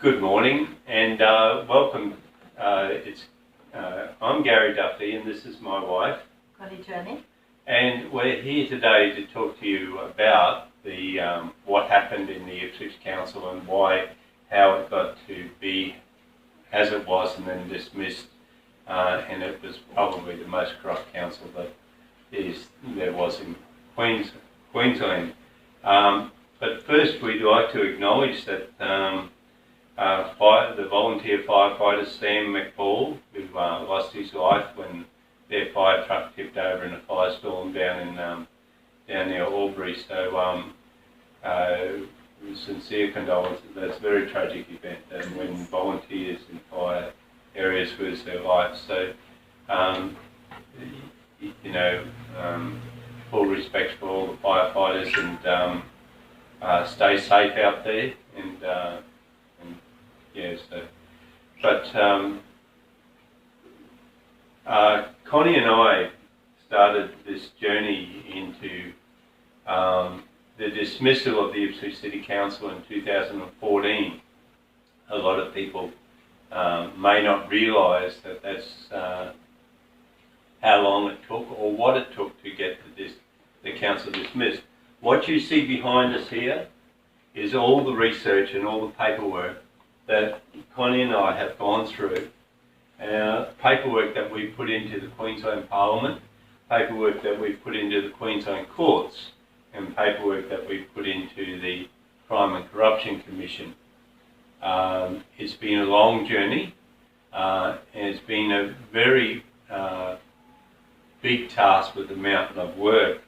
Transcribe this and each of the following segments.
Good morning and welcome. I'm Gary Duffy and this is my wife, Conny Turni. and we're here today to talk to you about the what happened in the Ipswich Council and how it got to be as it was and then dismissed, and it was probably the most corrupt council that there was in Queensland. But first we'd like to acknowledge that the volunteer firefighter Sam McFall, who lost his life when their fire truck tipped over in a firestorm down near Albury. So sincere condolences. That's a very tragic event, and when volunteers in fire areas lose their lives. So full respect for all the firefighters, and stay safe out there. Connie and I started this journey into the dismissal of the Ipswich City Council in 2014. A lot of people may not realise that that's how long it took or what it took to get the council dismissed. What you see behind us here is all the research and all the paperwork that Connie and I have gone through, paperwork that we put into the Queensland Parliament, paperwork that we put into the Queensland courts, and paperwork that we put into the Crime and Corruption Commission. It's been a long journey, and it's been a very big task with a mountain of work.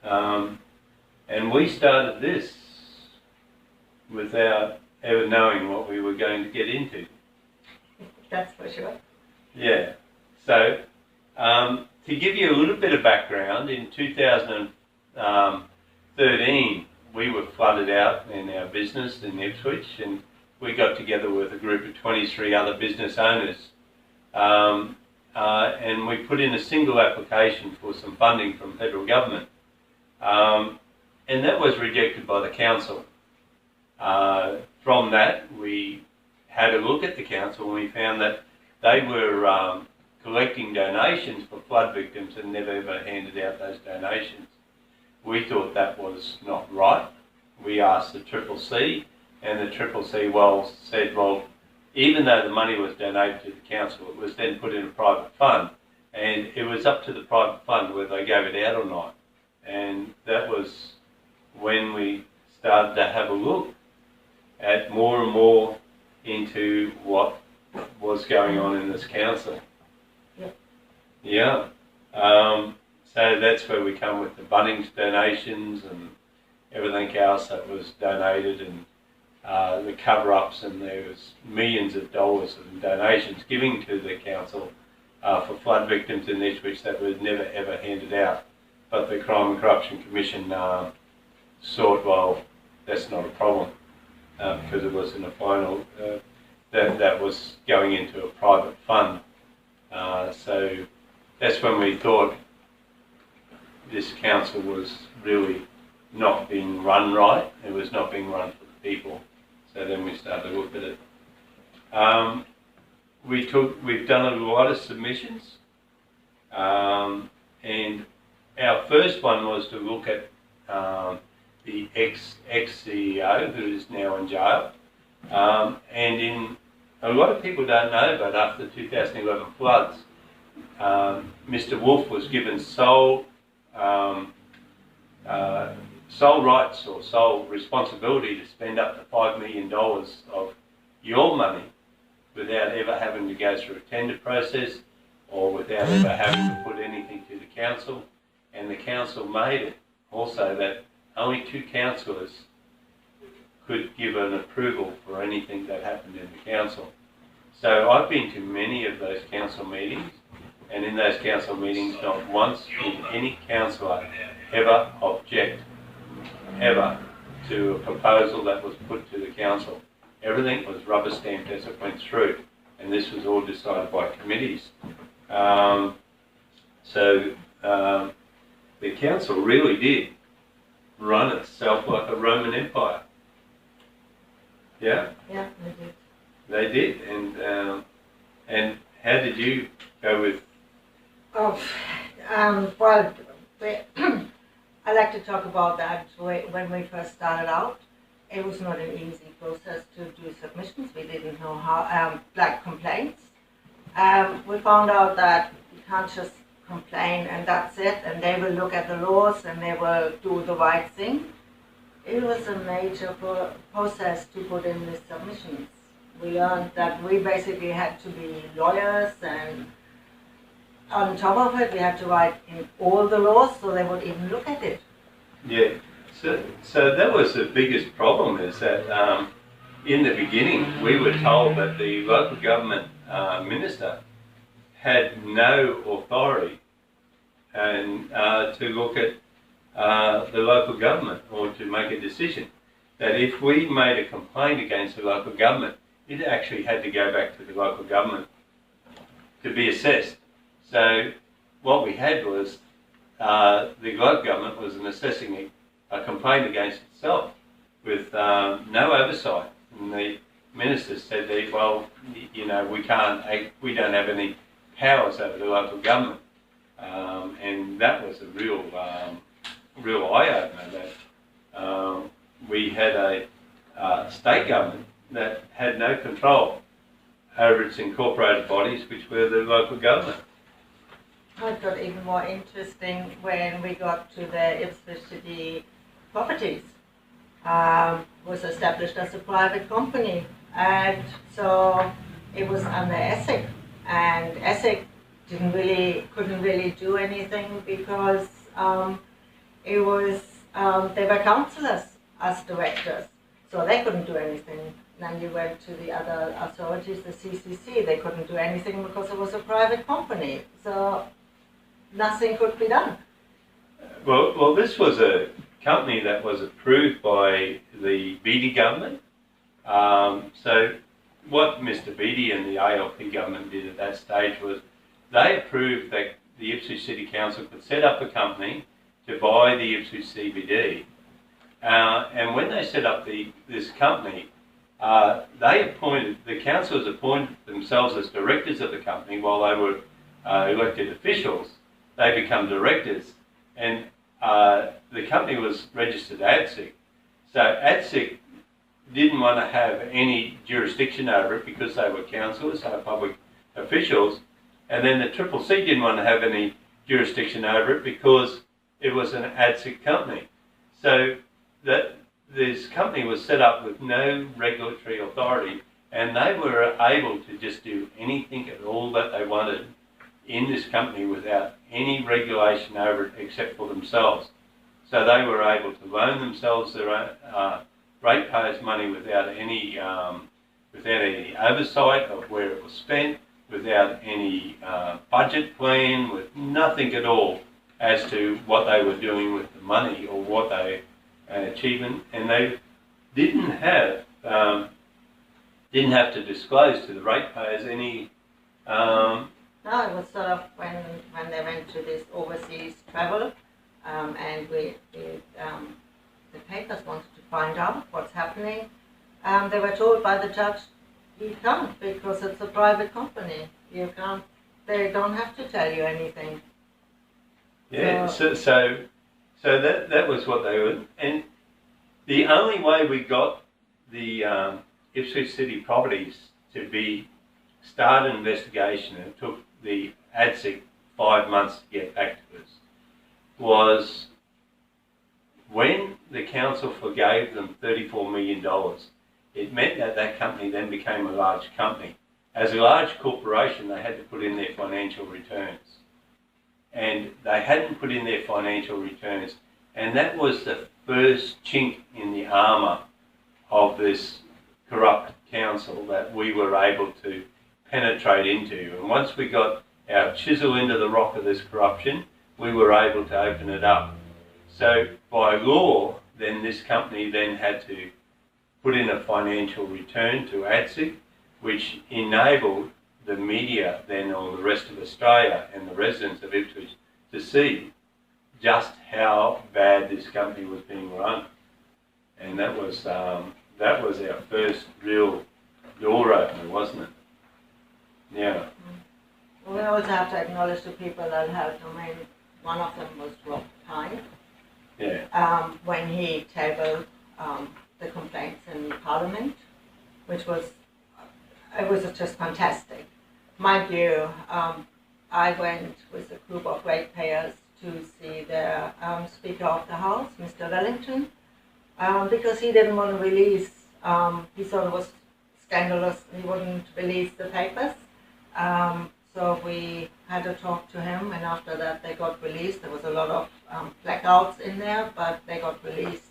And we started this without ever knowing what we were going to get into. That's for sure. Yeah. So, to give you a little bit of background, in 2013 we were flooded out in our business in Ipswich, and we got together with a group of 23 other business owners, and we put in a single application for some funding from federal government, and that was rejected by the council. From that, we had a look at the council and we found that they were collecting donations for flood victims and never ever handed out those donations. We thought that was not right. We asked the CCC, and the CCC said, even though the money was donated to the council, it was then put in a private fund, and it was up to the private fund whether they gave it out or not. And that was when we started to have a look at more and more into what was going on in this council. Yeah. So that's where we come with the Bunnings donations and everything else that was donated, and the cover-ups, and there was millions of dollars of donations given to the council for flood victims in Ipswich that was never ever handed out. But the Crime and Corruption Commission thought, that's not a problem, because it was in a final that was going into a private fund. So that's when we thought this council was really not being run right. It was not being run for the people. So then we started to look at it. We've done a lot of submissions, and our first one was to look at the ex-CEO, who is now in jail. And a lot of people don't know, but after the 2011 floods, Mr. Wolf was given sole rights or sole responsibility to spend up to $5 million of your money without ever having to go through a tender process or without ever having to put anything to the council. And the council made it also that only 2 councillors could give an approval for anything that happened in the council. So I've been to many of those council meetings, and in those council meetings not once did any councillor ever object to a proposal that was put to the council. Everything was rubber stamped as it went through, and this was all decided by committees. The council really did run itself like a Roman Empire. Yeah? Yeah, they did. They did, and how did you go with? Oh, well, I like to talk about that. When we first started out, it was not an easy process to do submissions. We didn't know how, like complaints. We found out that you can't just complain and that's it, and they will look at the laws and they will do the right thing. It was a major process to put in the submissions. We learned that we basically had to be lawyers, and on top of it, we had to write in all the laws so they would even look at it. Yeah, so that was the biggest problem, is that in the beginning we were told that the local government minister had no authority and to look at the local government or to make a decision. That if we made a complaint against the local government, it actually had to go back to the local government to be assessed. So what we had was the local government was assessing a complaint against itself with no oversight. And the minister said that, well, you know, we don't have any powers over the local government. And that was a real eye-opener, that we had a state government that had no control over its incorporated bodies, which were the local government. It got even more interesting when we got to the Ipswich City Properties. Was established as a private company, and so it was under ESIC, and ESIC couldn't really do anything because it was they were councillors as directors, so they couldn't do anything. Then you went to the other authorities, the CCC, they couldn't do anything because it was a private company, so nothing could be done. Well, this was a company that was approved by the Beattie government. So what Mr. Beattie and the ALP government did at that stage was they approved that the Ipswich City Council could set up a company to buy the Ipswich CBD. And when they set up this company, the councillors appointed themselves as directors of the company while they were elected officials. They become directors, and the company was registered ATSIC. So ATSIC didn't want to have any jurisdiction over it because they were councillors, they were public officials, and then the CCC didn't want to have any jurisdiction over it because it was an ATSIC company. So this company was set up with no regulatory authority, and they were able to just do anything at all that they wanted in this company without any regulation over it except for themselves. So they were able to loan themselves their own ratepayers' money without any oversight of where it was spent, without any budget plan, with nothing at all as to what they were doing with the money or what they achieved, and they didn't have to disclose to the ratepayers any. No, it was sort of when they went to this overseas travel, and the papers wanted to find out what's happening. They were told by the judge, you can't because it's a private company. You can't. They don't have to tell you anything. Yeah. So that was what they were, and the only way we got the Ipswich City Properties to start an investigation, and it took the ATSIC 5 months to get back to us, was when the council forgave them $34 million. It meant that that company then became a large company. As a large corporation, they had to put in their financial returns. And they hadn't put in their financial returns. And that was the first chink in the armour of this corrupt council that we were able to penetrate into. And once we got our chisel into the rock of this corruption, we were able to open it up. So by law, then this company then had to put in a financial return to ATSIC, which enabled the media then, or the rest of Australia and the residents of Ipswich, to see just how bad this company was being run. And that was our first real door opener, wasn't it? Yeah. We also have to acknowledge the people that helped. I mean, one of them was Rob Pine. Yeah. When he tabled the complaints in Parliament, which was, it was just fantastic. Mind you, I went with a group of ratepayers to see the Speaker of the House, Mr. Wellington, because he didn't want to release, he thought it was scandalous, he wouldn't release the papers. So we had to talk to him, and after that they got released. There was a lot of blackouts in there, but they got released.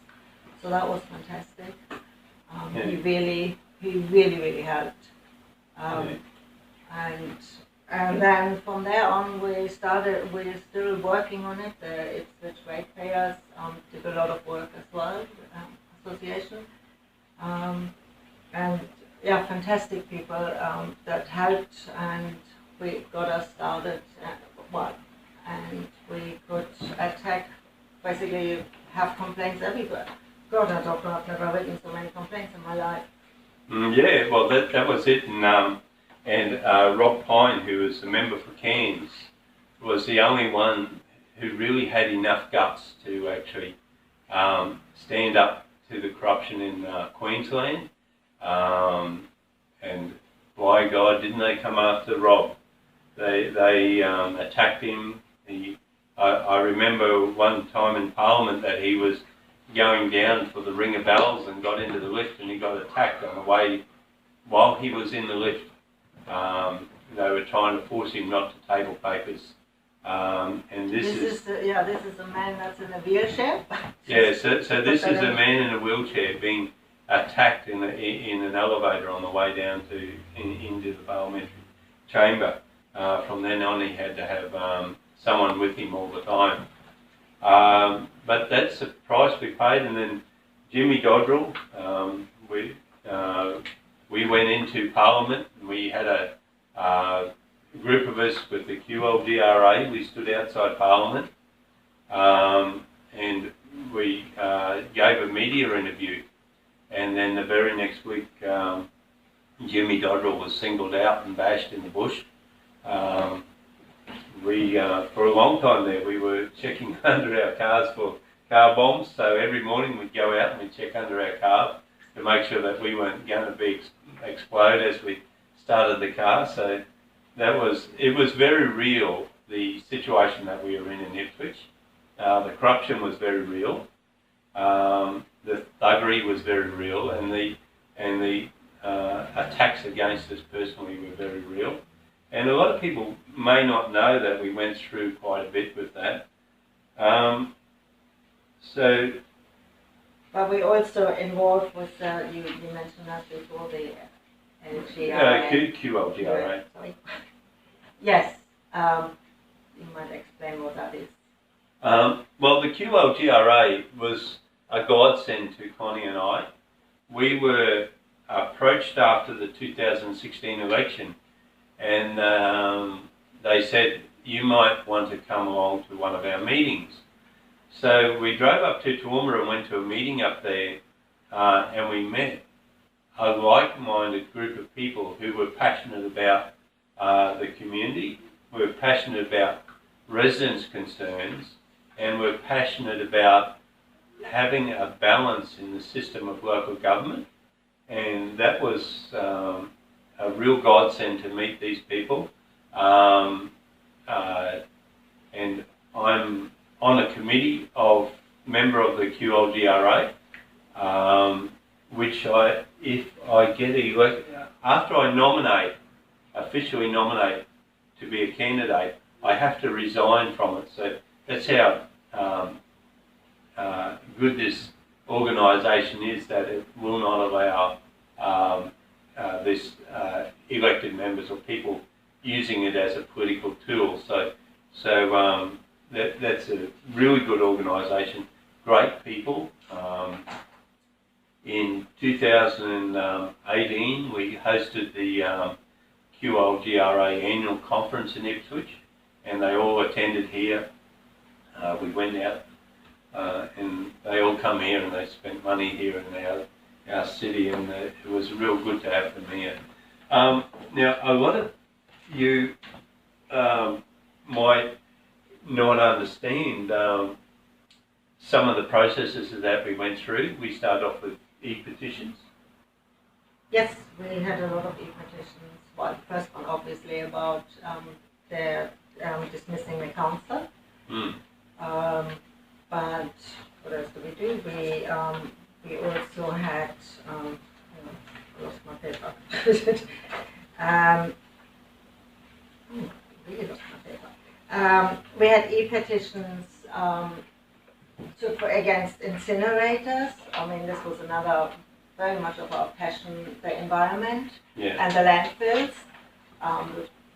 So that was fantastic. Yeah. He really helped. And then from there on, we're still working on it. The Ipswich ratepayers did a lot of work as well, association. And yeah, fantastic people that helped, and we got us started, and we could attack, basically have complaints everywhere. God, I've never written so many complaints in my life. Yeah, well, that was it. And Rob Pine, who was a member for Cairns, was the only one who really had enough guts to actually stand up to the corruption in Queensland. And by God, didn't they come after Rob? They attacked him. I remember one time in Parliament that he was going down for the ring of bells and got into the lift, and he got attacked on the way while he was in the lift. They were trying to force him not to table papers. And this is a man that's in a wheelchair. Yeah, so this is a man in a wheelchair being attacked in an elevator on the way down into the parliamentary chamber. From then on, he had to have someone with him all the time. But that's the price we paid. And then Jimmy Godrell, we went into Parliament, and we had a group of us with the QOLRA. We stood outside Parliament, and we gave a media interview. And then the very next week, Jimmy Godrell was singled out and bashed in the bush. For a long time there, we were checking under our cars for car bombs. So every morning we'd go out and we'd check under our car to make sure that we weren't going to be explode as we started the car. So it was very real, the situation that we were in Ipswich. The corruption was very real. The thuggery was very real, and the attacks against us personally were very real. And a lot of people may not know that we went through quite a bit with that. But we also involved with, you mentioned that before, the QOLRA. Yes, you might explain what that is. Well, the QOLRA was a godsend to Connie and I. We were approached after the 2016 election, and they said, you might want to come along to one of our meetings. So we drove up to Toowoomba and went to a meeting up there, and we met a like-minded group of people who were passionate about the community, were passionate about residents' concerns, and were passionate about having a balance in the system of local government. And that was a real godsend to meet these people. And I'm on a committee of member of the QOLRA, which if I get elected, after I officially nominate to be a candidate, I have to resign from it. So that's how good this organisation is, that it will not allow this elected members or people using it as a political tool. So that's a really good organisation, great people. In 2018, we hosted the QOLRA annual conference in Ipswich, and they all attended here. We went out, and they all come here and they spent money here, and our city, and it was real good to have them here. Now, a lot of you might not understand some of the processes that we went through. We started off with e-petitions. Yes, we had a lot of e-petitions. Well, the first one obviously about the dismissing the council. But what else do we do? We also had, I lost my paper. Really lost my paper. We had e-petitions against incinerators. I mean, this was another very much of our passion, the environment and the landfills.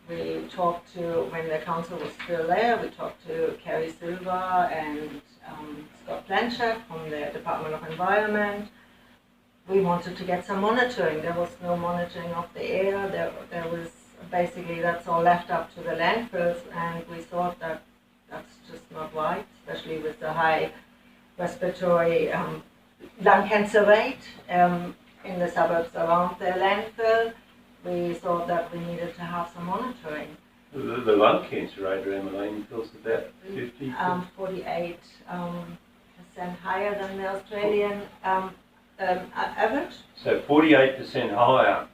We talked to, when the council was still there, we talked to Kerry Silver and Scott Blanchard from the Department of Environment. We wanted to get some monitoring. There was no monitoring of the air. There was basically, that's all left up to the landfills, and we thought that that's just not right, especially with the high respiratory lung cancer rate in the suburbs around the landfill. We thought that we needed to have some monitoring. The lung cancer rate around the landfill is about 50? 48% higher than the Australian average. So 48% higher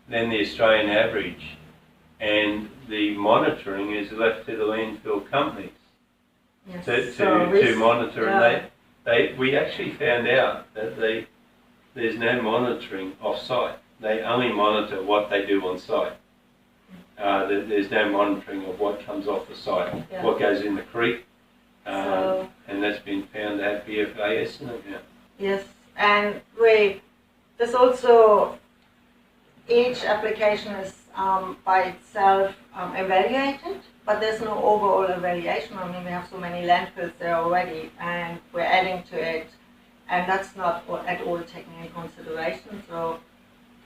than the Australian average, and the monitoring is left to the landfill companies to monitor. And we actually found out that there's no monitoring off-site. They only monitor what they do on site. There's no monitoring of what comes off the site, what goes in the creek, and that's been found to have PFAS in it now. Yes, and there's also, each application is by itself evaluated, but there's no overall evaluation. I mean, we have so many landfills there already, and we're adding to it, and that's not at all taken into consideration. So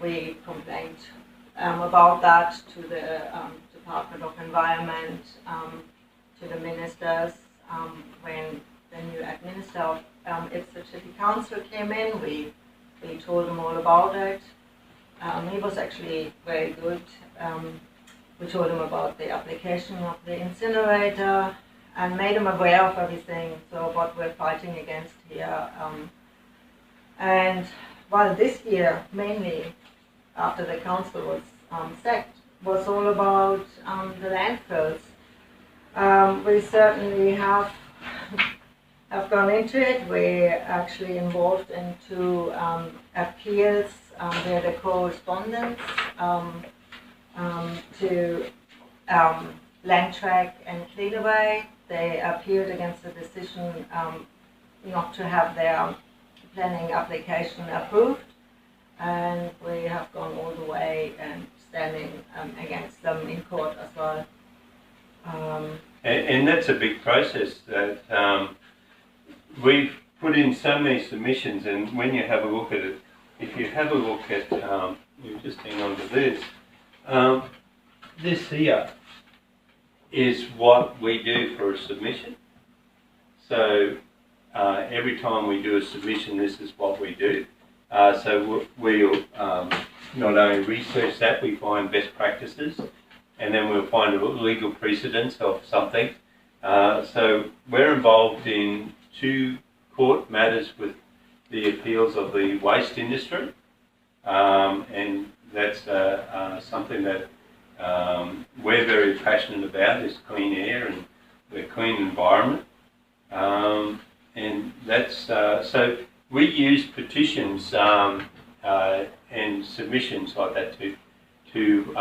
we complained about that to the Department of Environment, to the ministers. When the new administrator of Ipswich City Council came in, we told him all about it. He was actually very good. We told him about the application of the incinerator and made him aware of everything, so what we're fighting against here. And while this year, mainly after the council was sacked, was all about the landfills. We certainly have gone into it. We're actually involved into appeals via the correspondence to Landtrack and Cleanaway. They appealed against the decision not to have their planning application approved, and we have gone all the way and standing against them in court as well. And that's a big process that we've put in so many submissions, and when you have a look at it, if you have a look at, you just hang on to this, this here is what we do for a submission. So every time we do a submission, this is what we do. So we'll not only research that, we find best practices, and then we'll find a legal precedence of something. So we're involved in 2 court matters with the appeals of the waste industry, and that's something that we're very passionate about, is clean air and the clean environment. And that's so we use petitions and submissions like that to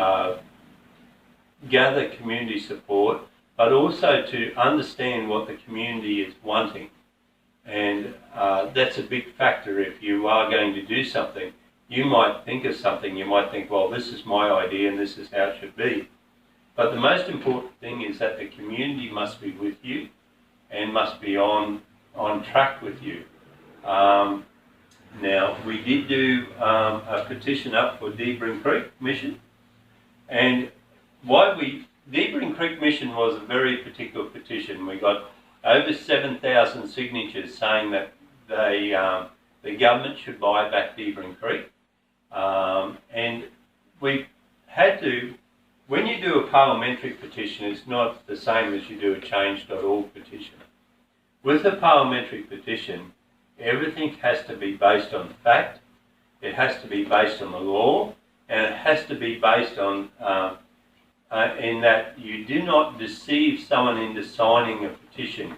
gather community support, but also to understand what the community is wanting. And that's a big factor. If you are going to do something, you might think of something, you might think, well, this is my idea and this is how it should be. But the most important thing is that the community must be with you and must be on track with you. Now, we did do a petition up for Deebring Creek Mission, and Deebring Creek Mission was a very particular petition. We got over 7,000 signatures saying that the government should buy back Debrin Creek. And we had to, when you do a parliamentary petition, it's not the same as you do a change.org petition. With a parliamentary petition, everything has to be based on fact, it has to be based on the law, and it has to be based on in that you do not deceive someone into signing a petition.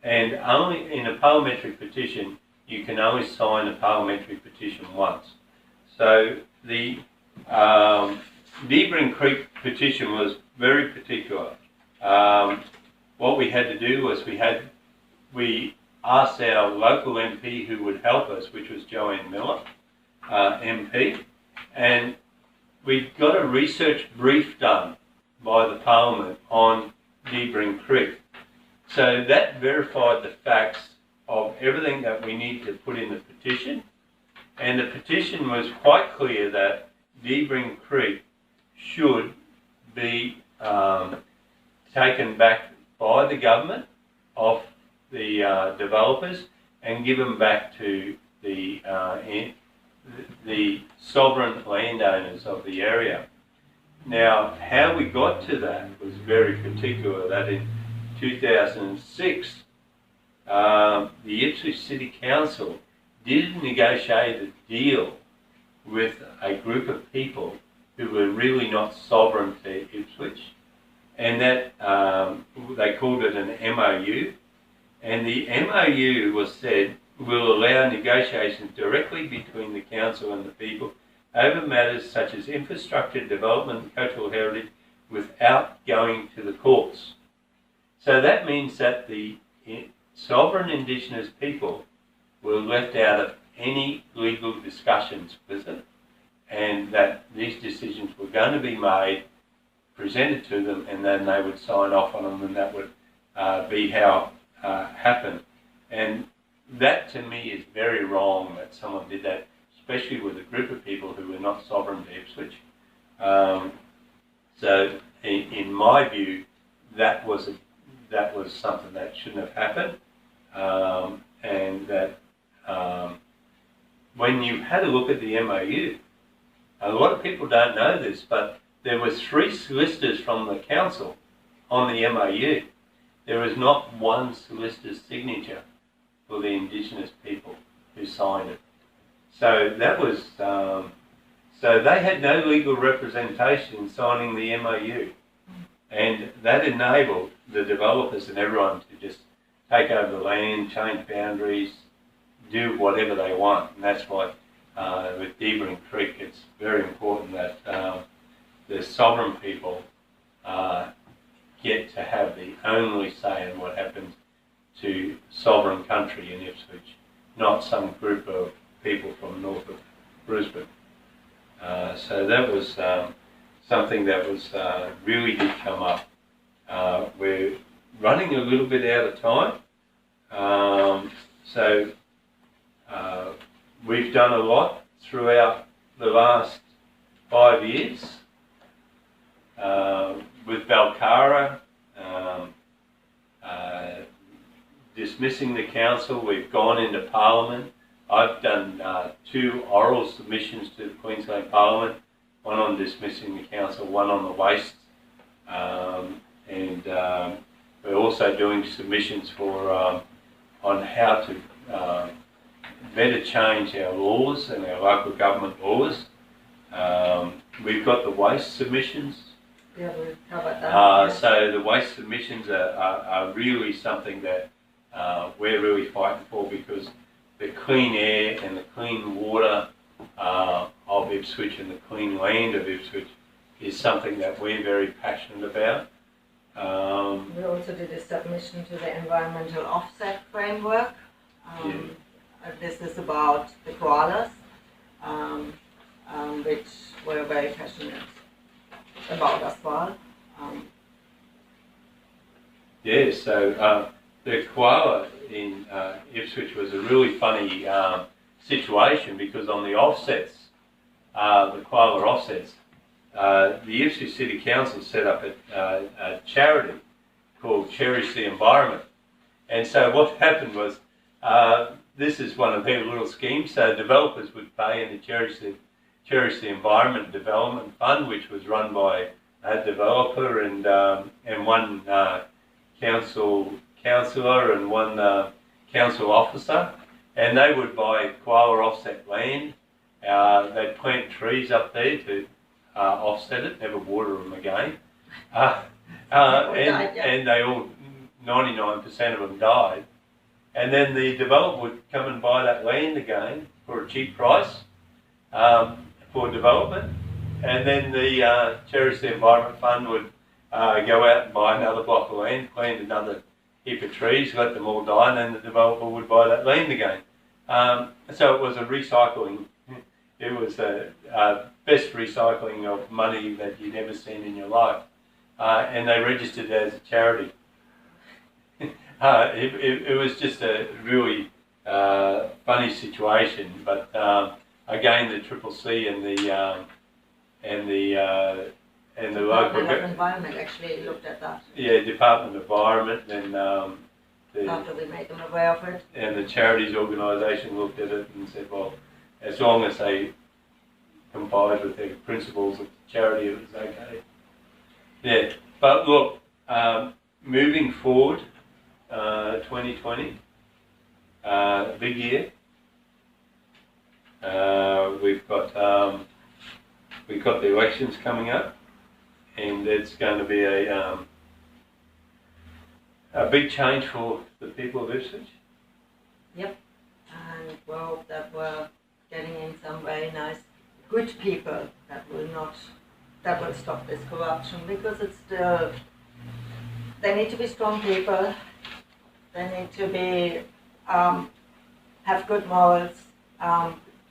And only in a parliamentary petition, you can only sign a parliamentary petition once. So the Debrin Creek petition was very particular. What we had to do was we asked our local MP who would help us, which was Joanne Miller, MP, and we got a research brief done by the Parliament on Debrin Creek. So that verified the facts of everything that we need to put in the petition, and the petition was quite clear that Debrin Creek should be taken back by the government off the developers and given back to the sovereign landowners of the area. Now, how we got to that was very particular. That in 2006, the Ipswich City Council did negotiate a deal with a group of people who were really not sovereign to Ipswich, and that they called it an MOU. And the MOU was said will allow negotiations directly between the council and the people over matters such as infrastructure, development and cultural heritage without going to the courts. So that means that the sovereign Indigenous people were left out of any legal discussions with it, and that these decisions were going to be made, presented to them, and then they would sign off on them, and that would be how it happened. And that to me is very wrong that someone did that, especially with a group of people who were not sovereign to Ipswich. So in my view, that was something that shouldn't have happened, and that when you had a look at the MOU, a lot of people don't know this, but there were 3 solicitors from the council on the MOU. There was not one solicitor's signature for the Indigenous people who signed it. So that was, so they had no legal representation in signing the MOU. And that enabled the developers and everyone to just take over the land, change boundaries, do whatever they want. And that's why with Debrin Creek it's very important that the sovereign people get to have the only say in what happens to sovereign country in Ipswich, not some group of people from north of Brisbane. So that was something that was really did come up. We're running a little bit out of time, so we've done a lot throughout the last 5 years with Balcara, dismissing the council. We've gone into Parliament. I've done 2 oral submissions to the Queensland Parliament, one on dismissing the council, one on the waste, and we're also doing submissions for on how to better change our laws and our local government laws. We've got the waste submissions. Yeah, we'll cover that. So the waste submissions are really something that we're really fighting for, because the clean air and the clean water of Ipswich and the clean land of Ipswich is something that we're very passionate about. We also did a submission to the environmental offset framework. This is about the koalas, which we're very passionate about as well. Yeah, so the koala in Ipswich was a really funny situation, because on the offsets, the koala offsets, the Ipswich City Council set up a charity called Cherish the Environment. And so what happened was this is one of their little schemes. So developers would pay, and the Cherish the Environment Development Fund, which was run by a developer and one councillor and one council officer, and they would buy QOLRA offset land. They'd plant trees up there to offset it, never water them again. And they all, 99% of them died. And then the developer would come and buy that land again for a cheap price for development. And then the Cherish the Environment Fund would go out and buy another block of land, plant another heap of trees, let them all die, and then the developer would buy that land again. So it was a recycling. It was the best recycling of money that you'd ever seen in your life. And they registered as a charity. It was just a really funny situation, but again, the CCC and the local Department of Environment actually looked at that. Yeah, Department of Environment and after we made them aware of it. And the charities organisation looked at it and said, well, as long as they complied with their principles of charity, it was okay. Yeah, but look, moving forward, 2020, big year. We've got the elections coming up, and it's going to be a big change for the people of Ipswich. Yep, and we hope that we're getting in some very nice, good people that will stop this corruption, because it's still, they need to be strong people, they need to be, have good morals,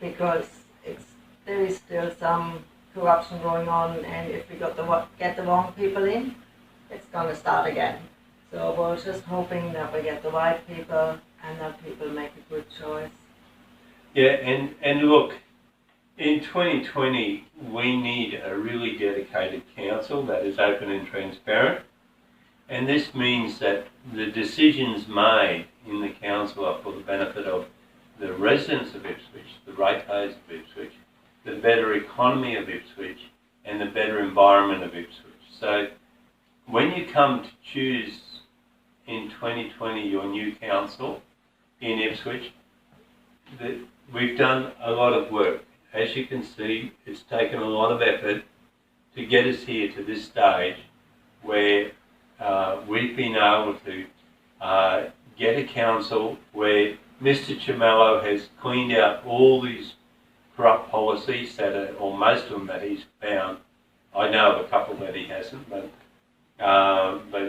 because there is still some corruption going on, and if we get the wrong people in, it's going to start again. So we're just hoping that we get the right people and that people make a good choice. Yeah, and look, in 2020, we need a really dedicated council that is open and transparent. And this means that the decisions made in the council are for the benefit of the residents of Ipswich, the ratepayers of Ipswich, the better economy of Ipswich, and the better environment of Ipswich. So when you come to choose in 2020 your new council in Ipswich, we've done a lot of work. As you can see, it's taken a lot of effort to get us here to this stage where we've been able to get a council where Mr. Chimello has cleaned out all these corrupt policies or most of them that he's found. I know of a couple that he hasn't, but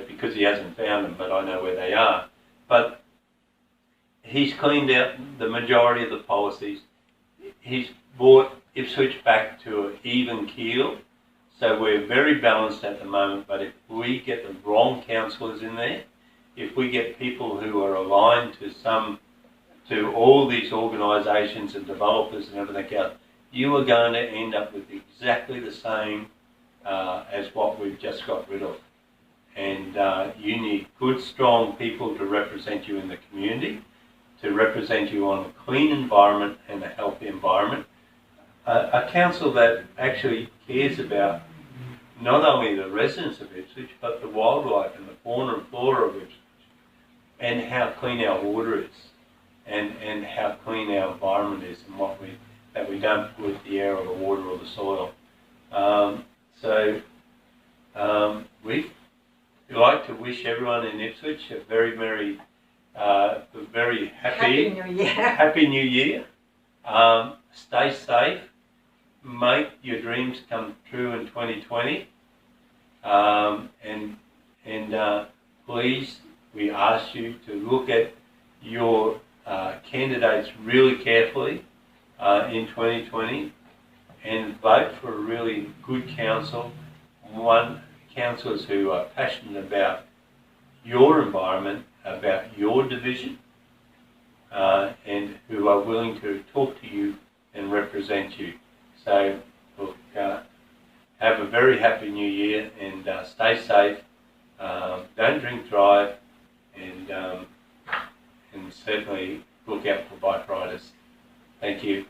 because he hasn't found them, but I know where they are. But he's cleaned out the majority of the policies. He's brought Ipswich back to an even keel. So we're very balanced at the moment, but if we get the wrong councillors in there, if we get people who are aligned to all these organisations and developers and everything else, you are going to end up with exactly the same as what we've just got rid of. And you need good, strong people to represent you in the community, to represent you on a clean environment and a healthy environment. A council that actually cares about not only the residents of Ipswich, but the wildlife and the fauna and flora of Ipswich, and how clean our water is, and how clean our environment is, and that we don't pollute the air or the water or the soil. We'd like to wish everyone in Ipswich a very, very happy New Year. Happy New Year. Stay safe. Make your dreams come true in 2020. Please, we ask you to look at your candidates really carefully in 2020 and vote for a really good council, councillors who are passionate about your environment, about your division, and who are willing to talk to you and represent you. So, look, have a very happy New Year, and stay safe. Don't drink drive, and certainly look out for bike riders. Thank you.